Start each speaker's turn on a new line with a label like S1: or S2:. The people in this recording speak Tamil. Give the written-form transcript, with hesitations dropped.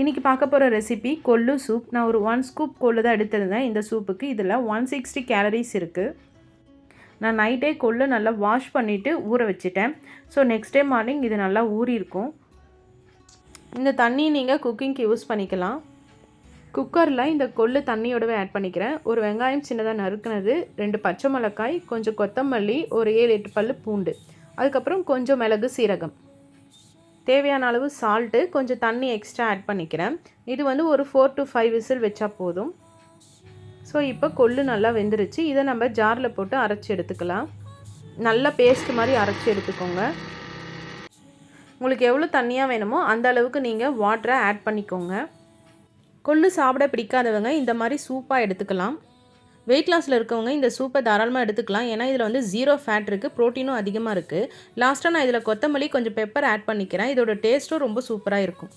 S1: இன்றைக்கி பார்க்க போகிற ரெசிபி கொள்ளு சூப். நான் ஒரு 1 ஸ்கூப் கொள்ளு தான் எடுத்திருந்தேன் இந்த சூப்புக்கு. இதில் 160 கேலரிஸ் இருக்குது. நான் நைட்டே கொள்ளு நல்லா வாஷ் பண்ணிவிட்டு ஊற வச்சுட்டேன். ஸோ நெக்ஸ்ட் டே மார்னிங் இது நல்லா ஊறியிருக்கும். இந்த தண்ணியை நீங்கள் குக்கிங்க்கு யூஸ் பண்ணிக்கலாம். குக்கரில் இந்த கொள்ளு தண்ணியோடவே ஆட் பண்ணிக்கிறேன். ஒரு வெங்காயம் சின்னதாக நறுக்குனது, 2 பச்சை மிளகாய், கொஞ்சம் கொத்தமல்லி, ஒரு 7-8 பல்லு பூண்டு, அதுக்கப்புறம் கொஞ்சம் மிளகு சீரகம், தேவையான அளவு சால்ட்டு, கொஞ்சம் தண்ணி எக்ஸ்ட்ரா ஆட் பண்ணிக்கிறேன். இது வந்து ஒரு 4 to 5 விசில் வச்சா போதும். ஸோ இப்போ கொள்ளு நல்லா வெந்துருச்சு. இதை நம்ம ஜாரில் போட்டு அரைச்சி எடுத்துக்கலாம். நல்லா பேஸ்ட் மாதிரி அரைச்சி எடுத்துக்கோங்க. உங்களுக்கு எவ்வளோ தண்ணியாக வேணுமோ அந்த அளவுக்கு நீங்கள் வாட்டரை ஆட் பண்ணிக்கோங்க. கொள்ளு சாப்பிட பிடிக்காதவங்க இந்த மாதிரி சூப்பாக எடுத்துக்கலாம். வெயிட் லாஸில் இருக்கவங்க இந்த சூப்பை தாராளமாக எடுத்துக்கலாம். ஏன்னா இதில் வந்து 0 ஃபேட் இருக்குது, ப்ரோட்டீனும் அதிகமாக இருக்குது. லாஸ்ட்டாக நான் இதில் கொத்தமல்லி, கொஞ்சம் பெப்பர் ஆட் பண்ணிக்கிறேன். இதோட டேஸ்ட்டும் ரொம்ப சூப்பராக இருக்கும்.